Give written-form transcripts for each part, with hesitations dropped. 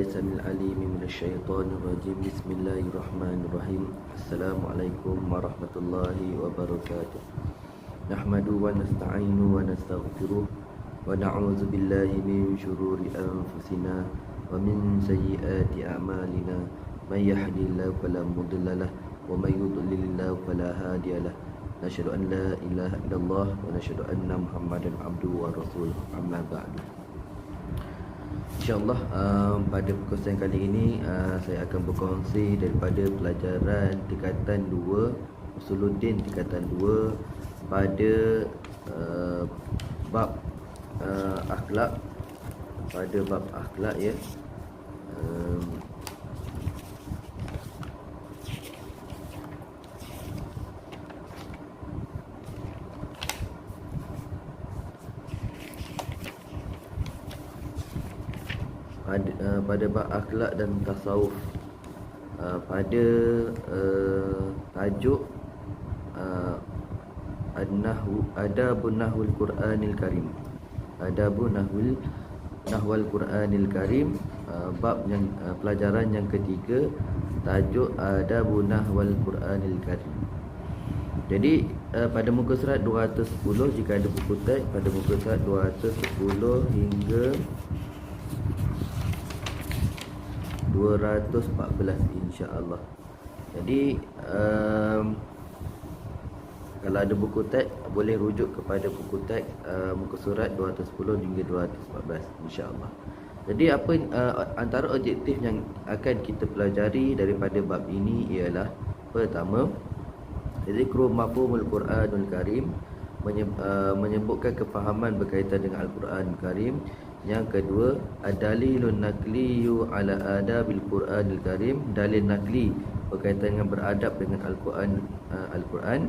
السميع العليم من الشيطان الرجيم. بسم الله الرحمن الرحيم. السلام عليكم ورحمة الله وبركاته. نحمده ونستعينه ونستغفره ونعوذ بالله من شرور أنفسنا ومن سيئات أعمالنا. من يهده الله فلا مضل له ومن يضلل الله فلا هادي له. نشهد أن لا إله إلا الله ونشهد أن محمدا عبده ورسوله. أما بعد. InsyaAllah pada perkongsian kali ini saya akan berkongsi daripada pelajaran tingkatan 2 Usuluddin tingkatan 2 pada bab akhlak, pada bab akhlak ya. Pada bab akhlak dan tasawuf, pada tajuk Adabun Nahwul Quranil Karim. Adabun Nahwul Quranil Karim, bab yang pelajaran yang ketiga, tajuk Adabun Nahwul Quranil Karim. Jadi pada muka surat 210, jika ada buku teks, pada muka surat 210 hingga 214 insya-Allah. Jadi kalau ada buku teks boleh rujuk kepada buku teks muka surat 210 hingga 214 insya-Allah. Jadi apa antara objektif yang akan kita pelajari daripada bab ini ialah, pertama, zikru mafhumul Quranul Karim, menyebutkan kefahaman berkaitan dengan Al-Quran Karim. Yang kedua, ad-dalilun naqliyu ala adabil Quranil Karim, dalil nakli berkaitan dengan beradab dengan Al-Quran.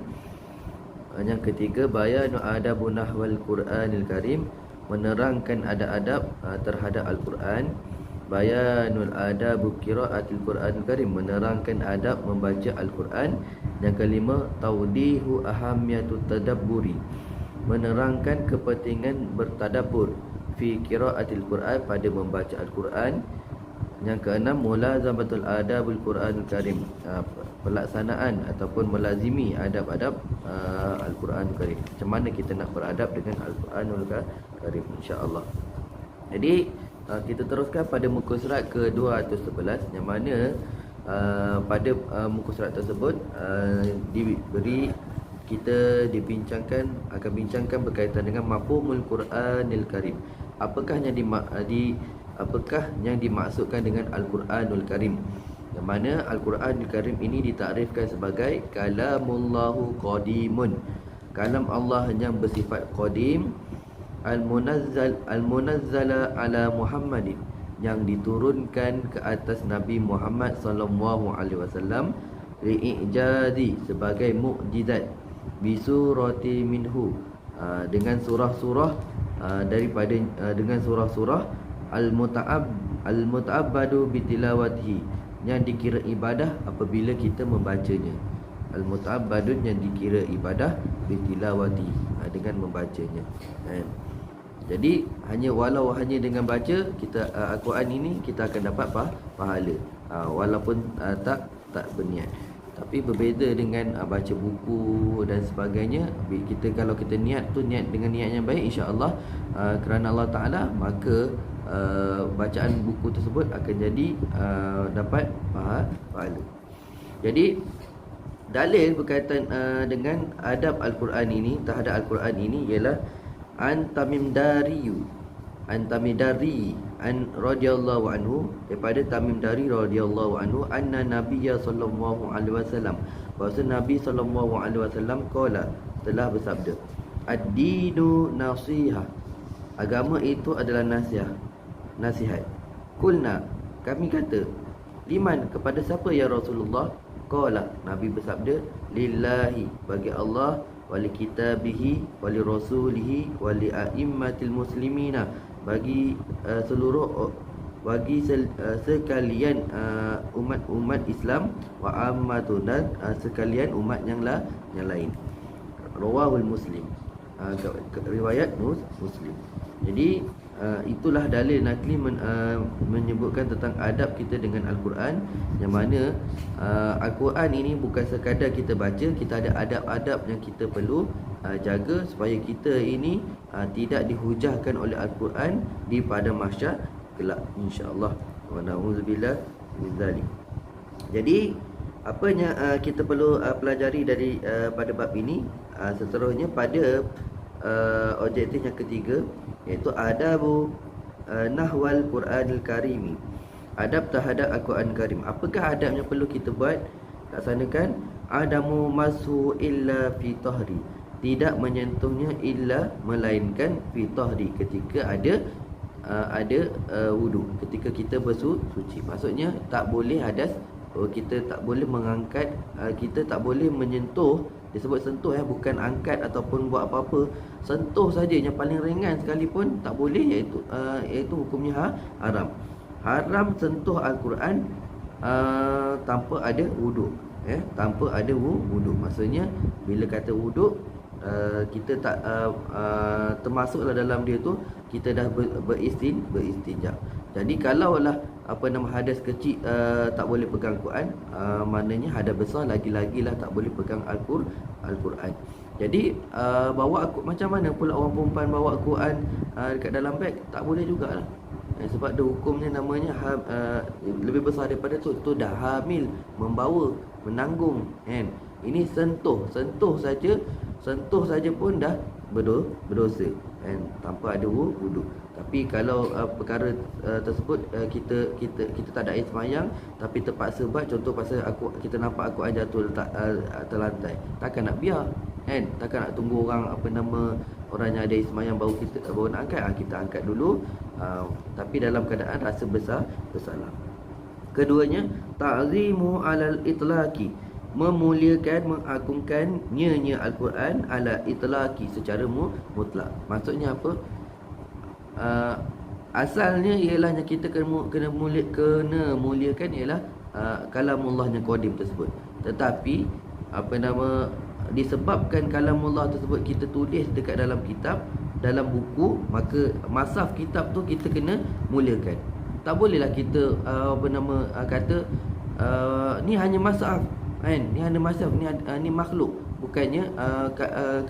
Yang ketiga, bayanu adabun nahwal Quranil Karim, menerangkan adab-adab terhadap Al-Quran. Bayanul adabu qiraatil Quranil Karim, menerangkan adab membaca Al-Quran. Yang kelima, taudihu ahamiyatut tadabburi, menerangkan kepentingan bertadabbur fi qiraatil Quran, pada membaca Al-Quran. Yang keenam, mulazamatul adabul Quranil Karim, pelaksanaan ataupun melazimi adab-adab Al-Quranul Karim. Macam mana kita nak beradab dengan Al-Quranul Karim, insya-Allah. Jadi kita teruskan pada muka surat ke-211, yang mana pada muka surat tersebut diberi, kita akan bincangkan berkaitan dengan mafhumul Quranil Karim. Apakah yang dimaksudkan dengan Al-Quranul Karim? Yang mana Al-Quranul Karim ini ditakrifkan sebagai kalamullahu qadimun, kalam Allah yang bersifat qadim, al-munazzala ala Muhammadin, yang diturunkan ke atas Nabi Muhammad sallallahu alaihi wasallam, li'ijazi, sebagai mukjizat, bisurati minhu, dengan surah-surah dengan surah-surah, al-muta'abbadu bitilawatihi, yang dikira ibadah apabila kita membacanya. Al-muta'abbadun, yang dikira ibadah, bitilawati, dengan membacanya. Jadi walau hanya dengan baca kita Al-Quran ini, kita akan dapat pahala, walaupun tak berniat. Tapi berbeza dengan baca buku dan sebagainya. Kalau kita niat dengan niat yang baik, insya-Allah kerana Allah Ta'ala, maka bacaan buku tersebut akan jadi dapat pahala. Jadi dalil berkaitan dengan adab Al-Quran ini, terhadap Al-Quran ini, ialah an Tamim Dari radhiyallahu anhu, daripada Tamim Dari radhiyallahu anhu, anna Nabiyya sallallahu alaihi wasallam, bahawa Nabi sallallahu alaihi wasallam qala, telah bersabda, ad-dinu nasihah, agama itu adalah nasihat. Kulna, kami kata, liman, kepada siapa ya Rasulullah? Qala, Nabi bersabda, lillahi, bagi Allah, wali kitabihi, wali rasulihi, wali a'immatil muslimina, bagi sekalian umat Islam, wa ammatun, dan sekalian umat yang lain. Rawahul Muslim, riwayat Muslim. Jadi itulah dalil nakli menyebutkan tentang adab kita dengan Al-Quran, yang mana Al-Quran ini bukan sekadar kita baca, kita ada adab-adab yang kita perlu jaga supaya kita ini tidak dihujahkan oleh Al-Quran di pada mahsyar kelak, insya-Allah. Wa na'udzubillah min zalik. Jadi apa yang kita perlu pelajari dari pada bab ini, seterusnya pada objektif yang ketiga, iaitu adabu nahwal Quranil Karimi, adab terhadap Al-Quran Karim. Apakah adab yang perlu kita buat, laksanakan? Adamu masu illa fi tahri, tidak menyentuhnya illa melainkan fi tahri, ketika ada wudu, ketika kita bersuci. Maksudnya tak boleh hadas, kita tak boleh mengangkat, kita tak boleh menyentuh. Disebut sentuh bukan angkat ataupun buat apa-apa. Sentuh saja yang paling ringan sekalipun tak boleh, iaitu hukumnya haram. Haram sentuh Al-Quran tanpa ada wuduk, tanpa ada wuduk. Maksudnya bila kata wuduk, kita tak termasuklah dalam dia tu kita dah beristinja. Jadi kalaulah hadas kecil tak boleh pegang Quran, maknanya hadas besar lagi-lagilah tak boleh pegang Al-Quran. Jadi bawa macam mana pula orang perempuan bawa Quran dekat dalam beg? Tak boleh jugalah. Sebab ada hukumnya namanya lebih besar daripada tu dah hamil, membawa, menanggung, kan. Ini sentuh saja pun dah berdosa, kan, tanpa ada wuduk. Tapi kalau perkara tersebut kita tak ada air semayang tapi terpaksa buat, contoh pasal kita nampak Al-Quran jatuh letak terlantai, takkan nak biar, kan? Takkan nak tunggu orang orang yang ada air semayang baru nak angkat. Kita angkat dulu, tapi dalam keadaan rasa bersalah. Keduanya, ta'zimu alal itlaqi, memuliakan, mengagungkan nya Al-Quran ala itlaqi, secara mutlak. Maksudnya apa? Asalnya ialah yang kita kena muliakan ialah kalamullah yang qadim tersebut. Tetapi disebabkan kalamullah tersebut kita tulis dekat dalam kitab, dalam buku, maka masaf kitab tu kita kena muliakan. Tak bolehlah kita kata ni hanya masaf, kan, ni hanya masaf, ni makhluk, bukannya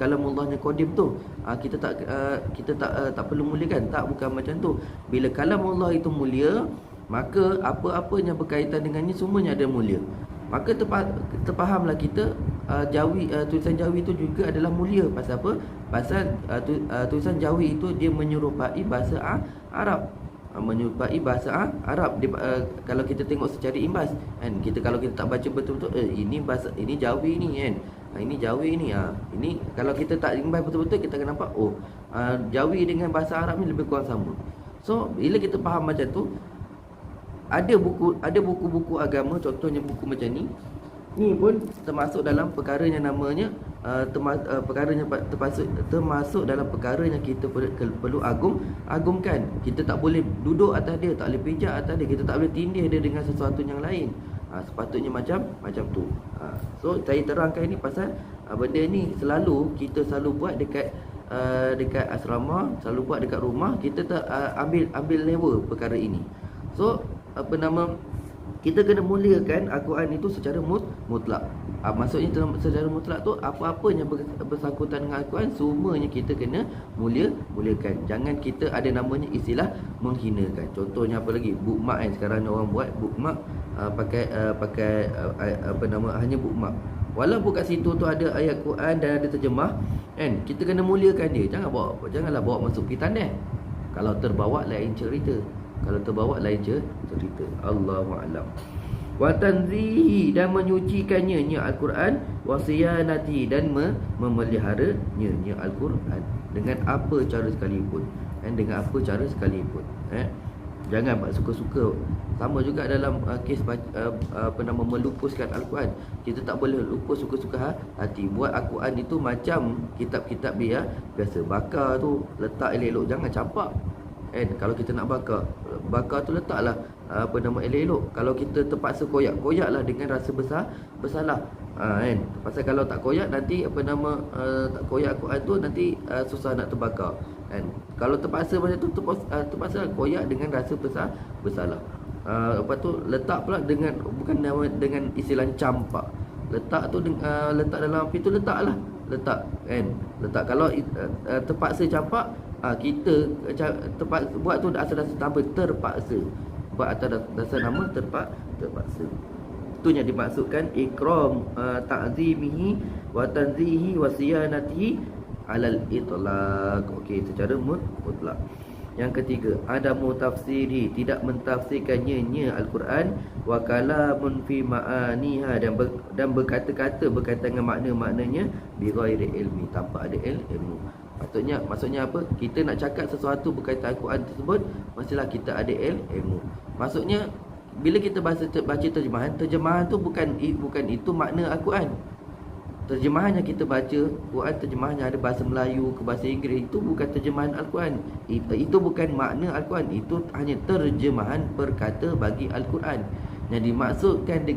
kalamullahnya qadim tu kita tak perlu muliakan. Tak, bukan macam tu. Bila kalamullah itu mulia, maka apa-apa yang berkaitan dengannya semuanya ada mulia. Maka terfahamlah kita tulisan Jawi itu juga adalah mulia. Pasal apa? Pasal tulisan Jawi itu dia menyerupai bahasa Arab, menyerupai bahasa Arab. Kalau kita tengok secara imbas, kan, kalau kita tak baca betul-betul, ini bahasa, ini Jawi ni, kan, ini Jawi ni, ini kalau kita tak imbas betul-betul, kita akan nampak Jawi dengan bahasa Arab ni lebih kurang sama. So bila kita faham macam tu, ada buku-buku agama, contohnya buku macam ni pun termasuk dalam perkara yang namanya perkara yang termasuk dalam perkara yang kita perlu agungkan. Kita tak boleh duduk atas dia, tak boleh pijak atas dia, kita tak boleh tindih dia dengan sesuatu yang lain. Sepatutnya macam tu. So saya terangkan ini pasal benda ni kita selalu buat dekat asrama, selalu buat dekat rumah. Kita tak ambil level perkara ini. So kita kena muliakan Al-Quran itu secara mutlak. Maksudnya secara mutlak tu, apa-apa yang bersangkutan dengan Al-Quran semuanya kita kena muliakan. Jangan kita ada namanya istilah menghinakan. Contohnya apa lagi? Bookmark, kan, sekarang orang buat bookmark pakai hanya bookmark. Walaupun kat situ tu ada ayat Quran dan ada terjemah, kan, kita kena muliakan dia. Janganlah bawa masuk pergi tandas. Kalau terbawa lain cerita. Allahu a'lam. Wa tanzihi, dan menyucikannya Al-Quran, wa siyanati, dan memeliharanya Al-Quran dengan apa cara sekalipun, Jangan buat suka-suka. Sama juga dalam kes melupuskan Al-Quran. Kita tak boleh lupus suka-suka hati. Buat Al-Quran itu macam kitab-kitab biasa. Bakar tu letak elok-elok, jangan campak. Kalau kita nak bakar tu letaklah elok-elok. Kalau kita terpaksa koyaklah dengan rasa bersalah, kan. Pasal kalau tak koyak nanti tak koyak Quran tu nanti susah nak terbakar. kan. Kalau terpaksa macam tu, terpaksa koyak dengan rasa bersalah. Lepas tu letak pula dengan, bukan dengan istilah campak. Letak tu letak dalam api tu, letaklah, letak kan. Letak kalau terpaksa campak, kita terpaksa buat tu asal tambah terpaksa. Buat atas dasar nama terpaksa. Itu yang dimaksudkan ikram ta'zimihi wa tanzihi wa siyanatihi alal itlaq. Okey, secara mutlak. Yang ketiga, adamu tafsiri, tidak mentafsirkannya Al-Quran, wa kalamun fi ma'aniha, dan berkata-kata berkaitan dengan makna-maknanya bi ghairi ilmi, tanpa ada ilmu. Maksudnya apa? Kita nak cakap sesuatu berkaitan Al-Quran tersebut, mestilah kita ada ilmu. Maksudnya bila kita baca terjemahan tu bukan itu makna Al-Quran. Terjemahan yang kita baca Quran, terjemahan yang ada bahasa Melayu ke bahasa Inggeris, itu bukan terjemahan Al-Quran. Itu bukan makna Al-Quran. Itu hanya terjemahan perkata bagi Al-Quran. Yang dimaksudkan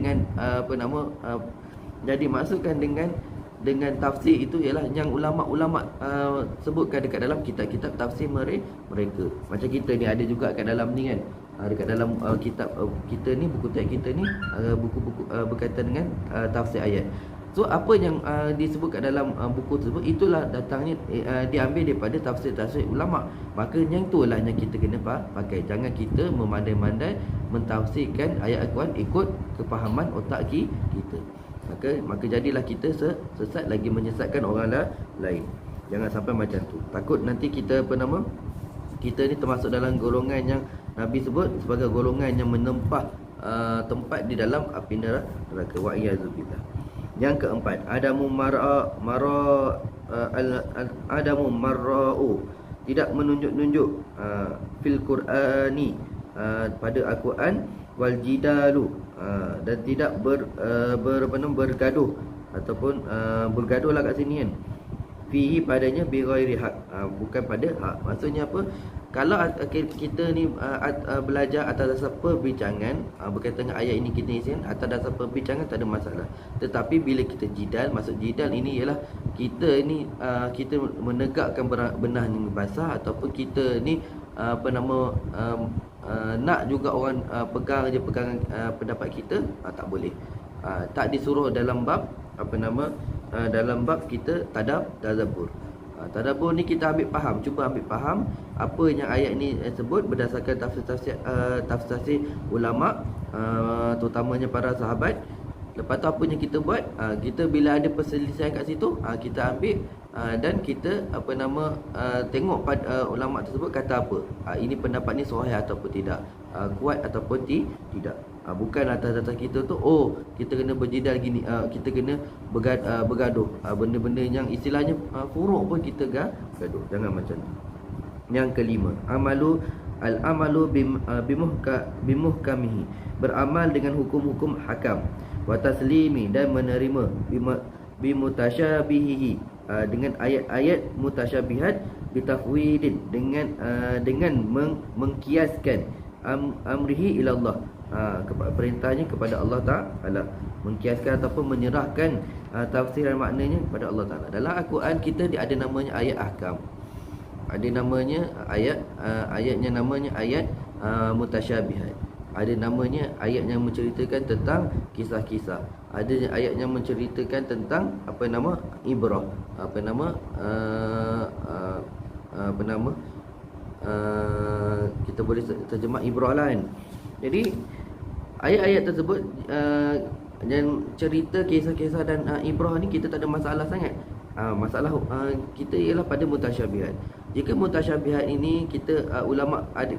dengan dengan tafsir itu ialah yang ulama-ulama sebutkan dekat dalam kitab-kitab tafsir mereka. Macam kita ni ada juga kat dalam ni kan. Dekat dalam kitab kita ni, buku teks kita ni, buku-buku berkaitan dengan tafsir ayat. So apa yang disebut kat dalam buku tersebut, itulah datangnya diambil daripada tafsir-tafsir ulama. Maka yang itulah yang kita kena pakai. Jangan kita memandai-mandai mentafsirkan ayat Al-Quran ikut kefahaman otak kita. Maka jadilah kita sesat lagi menyesatkan orang lain. Jangan sampai macam tu. Takut nanti kita kita ni termasuk dalam golongan yang Nabi sebut sebagai golongan yang menempah tempat di dalam api neraka. Wa iyyazubillah. Yang keempat, adamu marra'u, tidak menunjuk-nunjuk fil Qur'ani, pada Al-Quran, wal jidalu, dan tidak bergaduh ataupun bergaduhlah kat sini kan, fihi padanya bi ghairi haq, bukan pada hak. Maksudnya apa? Kalau kita ni belajar atas dasar perbincangan berkaitan dengan ayat ini, kita isikan atas dasar perbincangan, tak ada masalah. Tetapi bila kita jidal, maksud jidal ini ialah kita ni kita menegakkan benah yang basah, ataupun kita ni nak juga orang pegang pendapat kita, tak boleh. Tak disuruh dalam bab dalam bab kita tadabbur. Tadabbur ni kita cuba ambil faham apa yang ayat ni sebut berdasarkan tafsir ulama, terutamanya para sahabat. Lepas tu apa yang kita buat, kita bila ada perselisihan kat situ, kita ambil dan kita tengok pada ulama tersebut kata apa. Ini pendapat ni sahih ataupun tidak, kuat ataupun tidak. Bukan atas kita tu kita kena berjidal gini, kita kena bergaduh benda-benda yang istilahnya furuk pun kita gaduh. Jangan macam tu. Yang kelima, al-amalu bimuhkamihi, beramal dengan hukum-hukum hakam, wa taslimi, dan menerima bimutasyabihihi, dengan ayat-ayat mutasyabihat, bitafwidin, dengan mengkiaskan amrihi ila Allah, perintahnya kepada Allah Ta'ala, mengkiaskan ataupun menyerahkan tafsiran maknanya kepada Allah Ta'ala. Dalam Al-Quran kita ada namanya ayat ahkam, ada namanya ayatnya namanya ayat mutasyabihat, ada namanya ayat yang menceritakan tentang kisah-kisah, ada ayat yang menceritakan tentang ibrah, kita boleh terjemah ibrah lah kan. Jadi ayat-ayat tersebut yang cerita kisah-kisah dan ibrah ni kita tak ada masalah sangat. Masalah kita ialah pada mutasyabihat. Jika mutasyabihat ini kita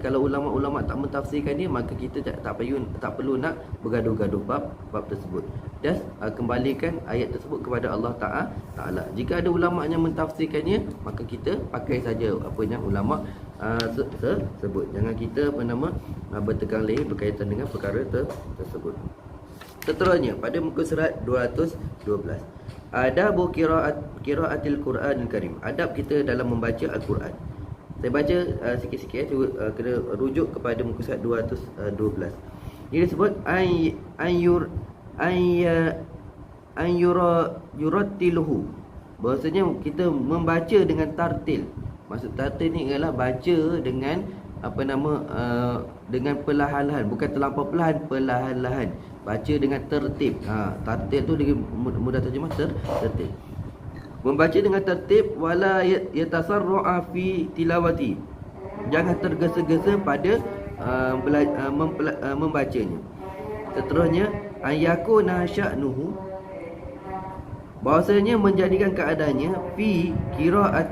kalau ulama-ulama tak mentafsirkan dia, maka kita tak perlu nak bergaduh-gaduh bab tersebut. Just kembalikan ayat tersebut kepada Allah Ta'ala. Jika ada ulama yang mentafsirkannya, maka kita pakai saja apa yang ulama sebut. Jangan kita bertegang leher berkaitan dengan perkara tersebut. Seterusnya pada muka surat 212, adabu qiraatil Quranil Karim, adab kita dalam membaca Al-Quran. Saya baca sikit-sikit, kena rujuk kepada muka surat 212. Ini disebut yurattiluhu, bahasanya kita membaca dengan tartil. Maksud tartil ni ialah baca dengan dengan perlahan-lahan, bukan terlampau perlahan, perlahan-lahan. Baca dengan tertib. Tartil tu dia mudah terjemah, tertib. Membaca dengan tertib, wala yatasarra'a fi tilawati. Jangan tergesa-gesa pada membacanya. Seterusnya, ayakuna sya'nuhu, bahwasanya menjadikan keadaannya fi qira'ah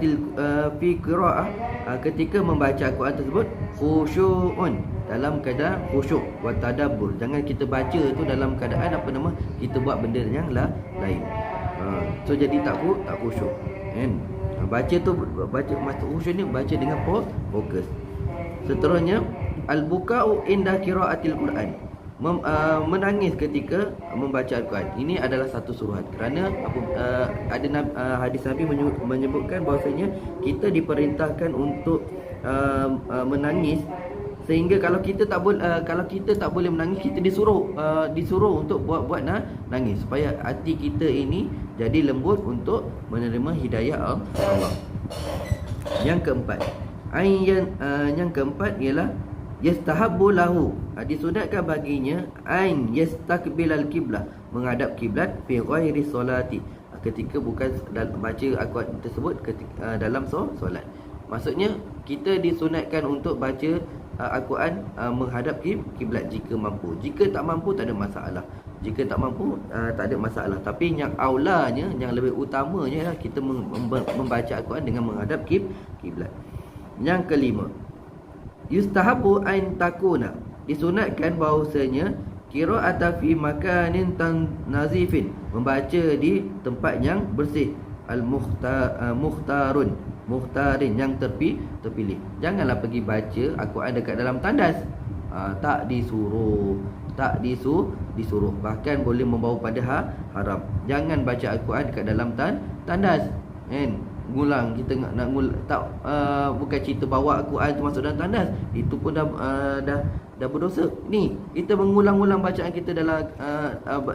ketika membaca Al-Quran tersebut khusyu'un, dalam keadaan khusyuk wa tadabbur. Jangan kita baca tu dalam keadaan kita buat benda yang lain. So jadi tak khusyuk kan. Baca tu maksud khusyuk ni baca dengan fokus. Seterusnya, al-buka'u inda qira'atil Quran, menangis ketika membaca Al-Quran. Ini adalah satu suruhan, kerana ada hadis Nabi menyebutkan bahawasanya kita diperintahkan untuk menangis, sehingga kalau kita tak boleh menangis, kita disuruh untuk buat nangis, supaya hati kita ini jadi lembut untuk menerima hidayah Allah. Yang keempat ialah yastahabbu lahu, disunatkan baginya ain yastaqbilal qiblah, menghadap kiblat fi ghairi solati, ketika bukan baca Al-Quran tersebut dalam solat. Maksudnya kita disunatkan untuk baca Al-Quran menghadap kiblat jika mampu. Jika tak mampu tak ada masalah. Jika tak mampu tak ada masalah. Tapi yang aulanya, yang lebih utamanya adalah kita membaca Al-Quran dengan menghadap kiblat. Yang kelima, yustahabu ain takuna, disunatkan bahawasanya qira'ata fi makanin nazifin, membaca di tempat yang bersih, mukhtarin, yang terpilih. Janganlah pergi baca Al-Quran dekat dalam tandas. Tak disuruh. Bahkan boleh membawa pada haram. Jangan baca Al-Quran dekat dalam tandas kan. Ngulang, kita nak ngulang tak, bukan cerita bawa Al-Quran tu masuk dalam tandas, itu pun dah berdosa. Ni kita mengulang-ulang bacaan kita dalam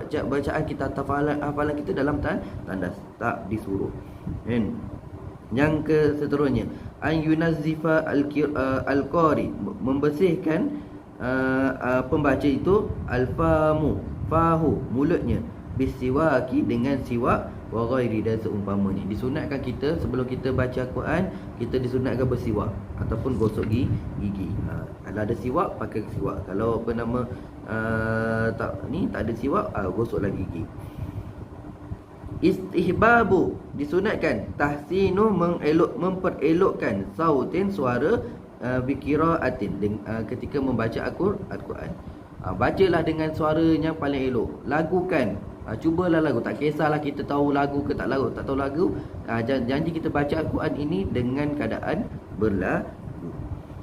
bacaan kita, hafalan kita dalam tandas, tak disuruh kan. Yang seterusnya, an yunazzifa al-qari, membersihkan pembaca itu fahu, mulutnya, bisiwaki, dengan siwak, wa ghairi, dan seumpamanya. Disunatkan kita sebelum kita baca Al-Quran, kita disunatkan bersiwak ataupun gosok gigi. Kalau ada siwak, pakai siwak. Kalau tak ada siwak, gosoklah gigi. Istihbabu, disunatkan tahsinu, memperelokkan sautin, suara, bikiraatin, ketika membaca Al-Quran. Bacalah dengan suara yang paling elok. Lagukan, cubalah lagu. Tak kisahlah kita tahu lagu ke tak tahu lagu. Janji kita baca Al-Quran ini dengan keadaan berlagu.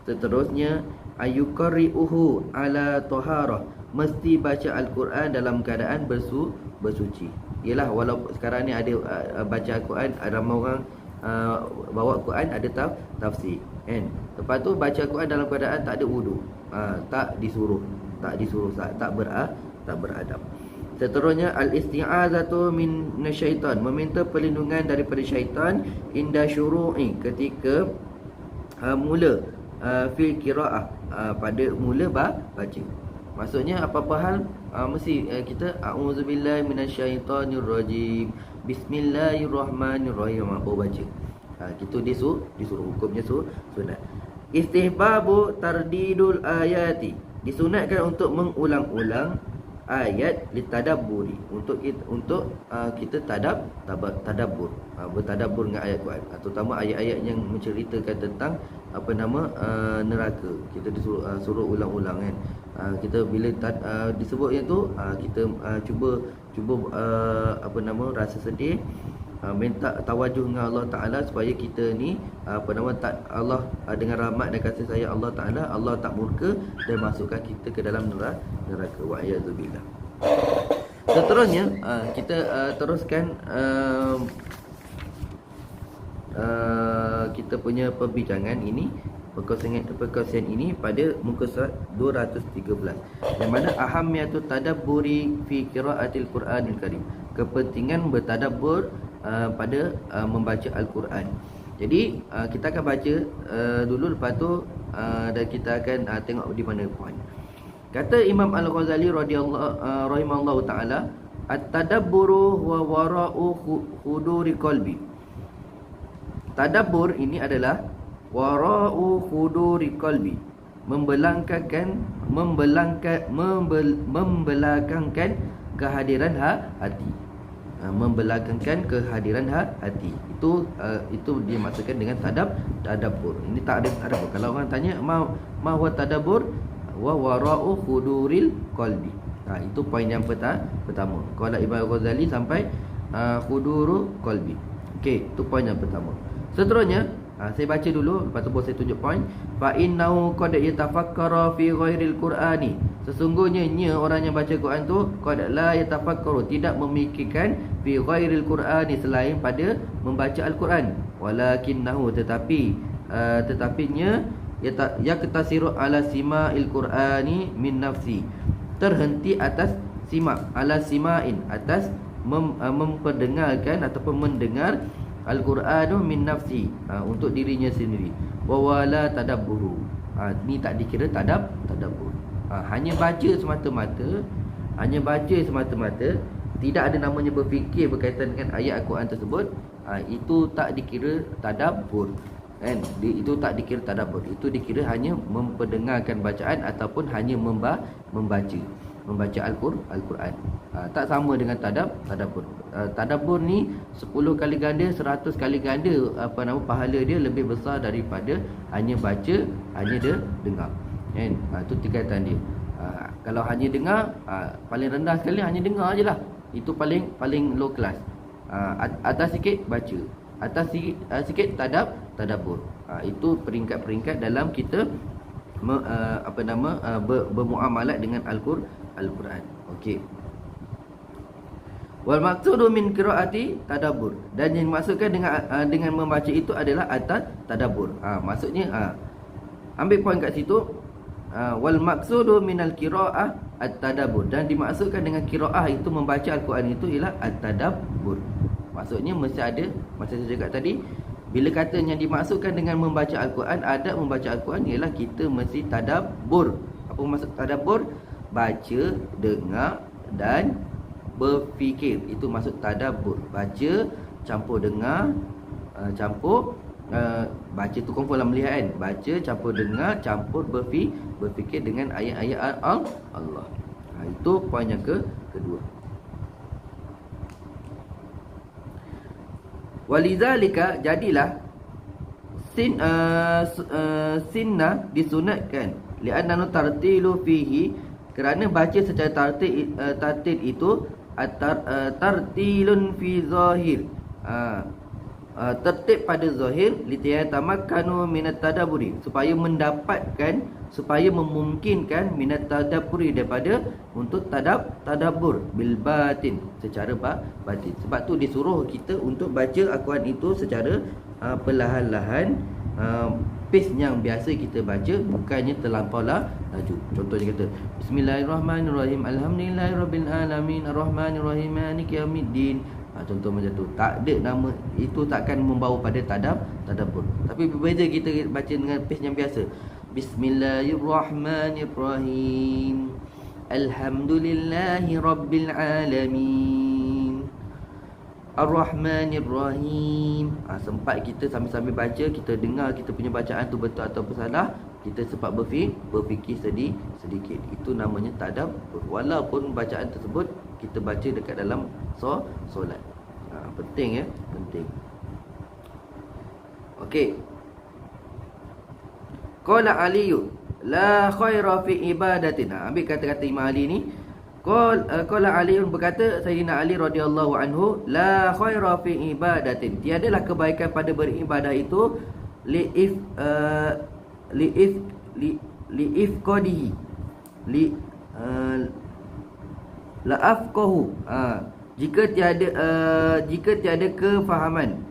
Seterusnya, ayuqri'uhu ala taharah, mesti baca Al-Quran dalam keadaan bersuci. Ialah walaupun sekarang ni ada baca Al-Quran, ramai orang bawa Al-Quran ada tafsir kan. Lepas tu baca Al-Quran dalam keadaan tak ada wudu. Tak disuruh, tak beradab. Seterusnya, al-isti'azatu minasyaitan, meminta perlindungan daripada syaitan inda syuru'i, ketika mula fil qiraah, pada mula baca. Maksudnya apa-apa hal mesti kita a'udzubillahi minasyaitonirrajim, bismillahirrahmanirrahim, baca. Itu disuruh, hukumnya sunat. Istihbabu tardidul ayati, disunatkan untuk mengulang-ulang ayat litadabburi, untuk kita tadabbur, bertadabbur dengan ayat Quran, terutama ayat-ayat yang menceritakan tentang neraka. Kita disuruh ulang-ulang kan. Kita bila disebut yang tu, kita cuba rasa sedih, minta tawajuh dengan Allah Ta'ala supaya kita ni Allah dengan rahmat dan kasih sayang Allah Ta'ala, Allah tak murka dan masukkan kita ke dalam neraka. Wa'iyadzubillah. Seterusnya, kita teruskan kita punya perbincangan ini, perkongsian ini pada muka surat 213, yang mana ahamiyatut tadabburi fi qiraatil Quranil Karim, kepentingan bertadabbur pada membaca Al-Quran. Jadi kita akan baca dulu, lepas tu dan kita akan tengok di mana poin. Kata Imam Al-Ghazali radhiyallahu rahimallahu taala, at-tadabburu wa wara'u huduri qalbi. Tadabbur ini adalah wara'u huduri qalbi, membelakangkan kehadiran hati. Membelakangkan kehadiran hati. Itu dimaksudkan dengan tadabbur. Ini tak ada tadabbur. Kalau orang tanya ma huwa tadabbur, wa wara'u huduril qalbi. Itu poin yang pertama. Qala Imam Ghazali sampai huduru qalbi. Okey, itu poin yang pertama. Seterusnya, saya baca dulu, lepas tu saya tunjuk poin. Fa innahu qad yatafakkara fi ghairil qur'ani. Sesungguhnya orang yang baca Quran tu qad la yatafakkaru, tidak memikirkan fi ghairil qur'ani, selain pada membaca al-Quran. Walakinnahu, tetapinya yaktasiru ala sima'il qur'ani min nafsi, terhenti atas simak, ala sima'in, atas memperdengarkan ataupun mendengar Al-Quran min nafsi, untuk dirinya sendiri. Wa wala tadabburu, ni tak dikira tadabbur. Hanya baca semata-mata, tidak ada namanya berfikir berkaitan dengan ayat Al-Quran tersebut. Itu tak dikira tadabbur, kan? Itu tak dikira tadabbur. Itu dikira hanya memperdengarkan bacaan ataupun hanya membaca Al-Quran. Tak sama dengan tadabbur. Tadabbur ni 10 kali ganda, 100 kali ganda pahala dia lebih besar daripada hanya baca, hanya dengar, kan? Itu tingkatan dia. Kalau hanya dengar, paling rendah sekali hanya dengar je lah. Itu paling low class. Atas sikit baca, atas sikit tadabbur. Itu peringkat-peringkat dalam kita bermuamalat dengan Al-Quran. Okey. Wal maqsudu min qiraati tadabbur, dan yang dimaksudkan dengan membaca itu adalah atas tadabbur. Maksudnya ambil poin kat situ. Wal maqsudu minal qiraah at-tadabbur, dan dimaksudkan dengan qiraah itu membaca Al-Quran itu ialah at-tadabbur. Maksudnya mesti ada, macam saya cakap tadi, bila kata yang dimaksudkan dengan membaca Al-Quran, adab membaca Al-Quran ialah kita mesti tadabbur. Apa maksud tadabbur? Baca, dengar dan berfikir. Itu maksud tadabbur. Baca campur dengar, campur baca tu confirm lah melihat, kan? Baca campur dengar, campur berfikir dengan ayat-ayat Allah. Itu poin yang kedua. Walizalika, jadilah sinna disunatkan, li'anna tartilu fihi, kerana baca secara tartil itu tartilun fi zahir, tertib pada zahir, litayatamakkanu minat tadabburi, supaya memungkinkan minat tadabburi, daripada untuk tadabbur bil batin, secara batin. Sebab tu disuruh kita untuk baca Al-Quran itu secara perlahan-lahan, pace yang biasa kita baca, bukannya terlampau laju. Contohnya kata Bismillahirrahmanirrahim, Alhamdulillahirabbil alamin, Arrahmanirrahim, Maliki yaumiddin. Contoh macam tu. Tak ada nama itu, takkan membawa pada tadabbur. Tapi berbeza kita baca dengan pace yang biasa. Bismillahirrahmanirrahim, Alhamdulillahirabbil alamin, Ar-Rahmanir-Rahim. Sempat kita sambil-sambil baca, kita dengar kita punya bacaan tu betul atau salah, kita sempat berfikir sedikit. Itu namanya tadabbur. Walaupun bacaan tersebut kita baca dekat dalam solat. Penting, ya, penting. Okey. Qala Aliyu la khaira fi ibadatin. Ambil kata-kata Imam Ali ni. Qala Ali berkata, Sayyidina Ali radhiyallahu anhu, la khaira fi ibadatin, tiadalah kebaikan pada beribadah itu liifqadihi la afqahu, jika tiada kefahaman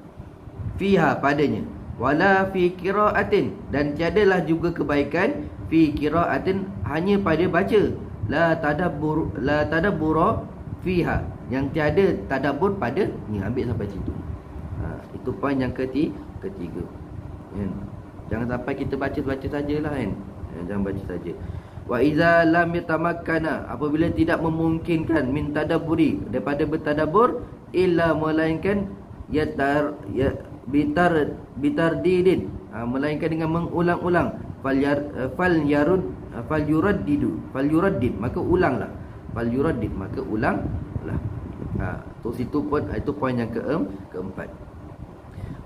fiha padanya, wala fi qiraatin, dan tiadalah juga kebaikan fi qiraatin, hanya pada baca, la tadabbur fiha, yang tiada tadabbur pada ni. Ambil sampai situ. Itu poin yang ketiga. Kan? Jangan sampai kita baca sajalah kan. Jangan baca saja. Wa iza lam yatamakkana, apabila tidak memungkinkan min tadabburi, daripada bertadabbur, illa melainkan bitardidin, melainkan dengan mengulang-ulang, falyuraddid, maka ulanglah, falyuraddid, maka ulanglah. Tu situ pun itu poin yang keempat.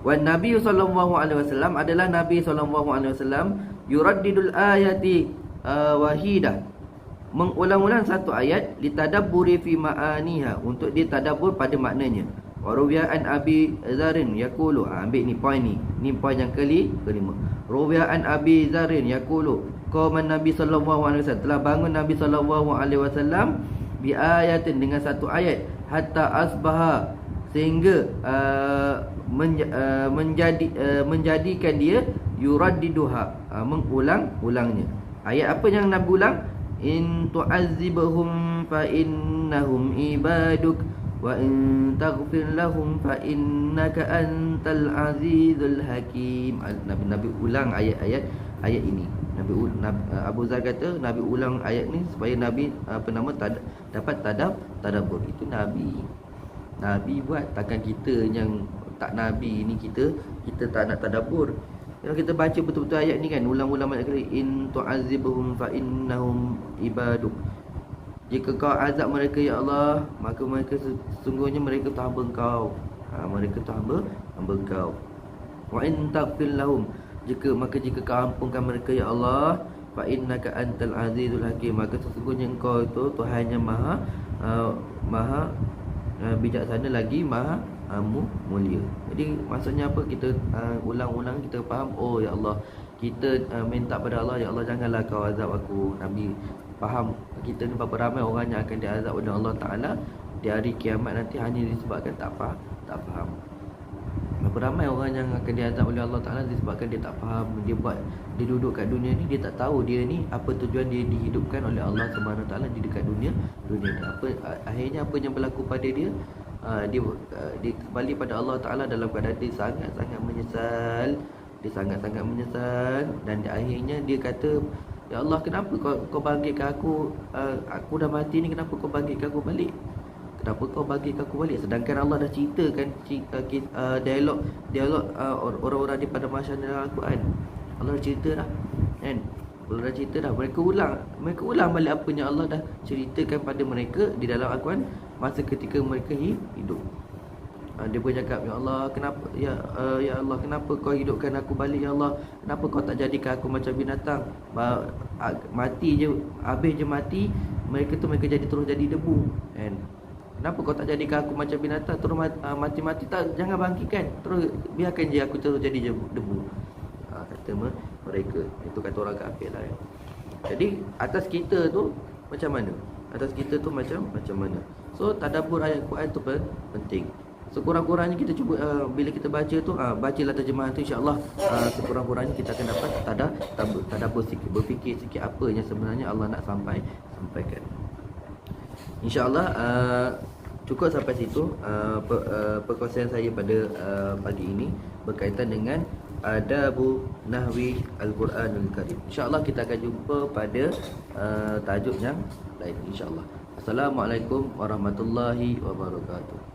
Wan Nabi sallallahu alaihi wasallam, adalah Nabi sallallahu alaihi wasallam yuraddidul ayati wahidah, mengulang-ulang satu ayat, litadabburi fi ma'aniha, untuk dia tadabbur pada maknanya. Wa ruwiya an Abi Zarin yaqulu, ambil ni poin ni poin yang kelima. Ruwiya an Abi Zarin yaqulu, qaman Nabi sallallahu alaihi wasallam, telah bangun Nabi sallallahu alaihi wasallam bi ayatin, dengan satu ayat, hatta asbaha, sehingga menjadikan dia yuraddiduha, mengulang-ulangnya. Ayat apa yang Nabi ulang? In tu'azzibhum fa innahum ibaduk wa in taghfir lahum fa innaka antal azizul hakim. Nabi ulang ayat ini. Abu Zar kata Nabi ulang ayat ni supaya Nabi dapat tadabbur. Itu Nabi buat, takkan kita yang tak Nabi ni kita tak nak tadabbur. Kalau kita baca betul-betul ayat ni kan, ulang-ulang banyak kali, in tu'azzibhum fa innahum ibaduk, jika kau azab mereka ya Allah, maka mereka sesungguhnya mereka tu hamba Engkau. Mereka tu hamba Engkau. Wa in taghfir lahum, jika kau ampunkan mereka ya Allah, fa innaka antal azizul hakim, maka sesungguhnya Engkau itu Tuhan yang maha bijaksana lagi maha mulia. Jadi maksudnya apa? Kita ulang-ulang, kita faham, oh ya Allah, kita minta pada Allah, ya Allah janganlah kau azab aku. Nabi faham kita ni berapa ramai orang yang akan diazab oleh Allah Ta'ala di hari kiamat nanti, hanya disebabkan tak faham. Berapa ramai orang yang akan diazab oleh Allah Ta'ala disebabkan dia tak faham. Dia duduk kat dunia ni, dia tak tahu dia ni apa tujuan dia dihidupkan oleh Allah Subhanahu Wa Ta'ala di dekat dunia ni. Akhirnya apa yang berlaku pada dia, dia kembali pada Allah Ta'ala dalam keadaan dia sangat-sangat menyesal. Dia sangat-sangat menyesal. Dan akhirnya dia kata, ya Allah, kenapa kau bangkitkan aku? Aku dah mati ni, kenapa kau bangkitkan aku balik? Kenapa kau bangkitkan aku balik? Sedangkan Allah dah ceritakan dialog orang-orang di pada masa dalam Al-Quran. Allah dah cerita dah, kan? Allah dah cerita dah. Mereka ulang balik apa yang Allah dah ceritakan pada mereka di dalam Al-Quran masa ketika mereka hidup. Dia pun cakap, ya Allah, kenapa ya Allah, kenapa kau hidupkan aku balik ya Allah? Kenapa kau tak jadikan aku macam binatang? Mati je, habis je mati, mereka terus jadi debu, kan? Kenapa kau tak jadikan aku macam binatang, terus mati-mati, tak, jangan bangkitkan, terus biarkan je aku terus jadi debu. Kata mereka. Itu kata orang kafir lah, kan? Jadi atas kita tu macam mana? Atas kita tu macam mana? So tadabbur ayat Quran tu penting. Sekurang-kurangnya kita cuba, bila kita baca tu, bacalah terjemahan tu, insya-Allah sekurang-kurangnya kita akan dapat tadabbur sikit, berfikir sikit apa yang sebenarnya Allah nak sampaikan. InsyaAllah cukup sampai situ perkongsian saya pada pagi ini berkaitan dengan adabu nahwi Al-Quranul Karim. InsyaAllah kita akan jumpa pada tajuk yang lain, insyaAllah. Assalamualaikum warahmatullahi wabarakatuh.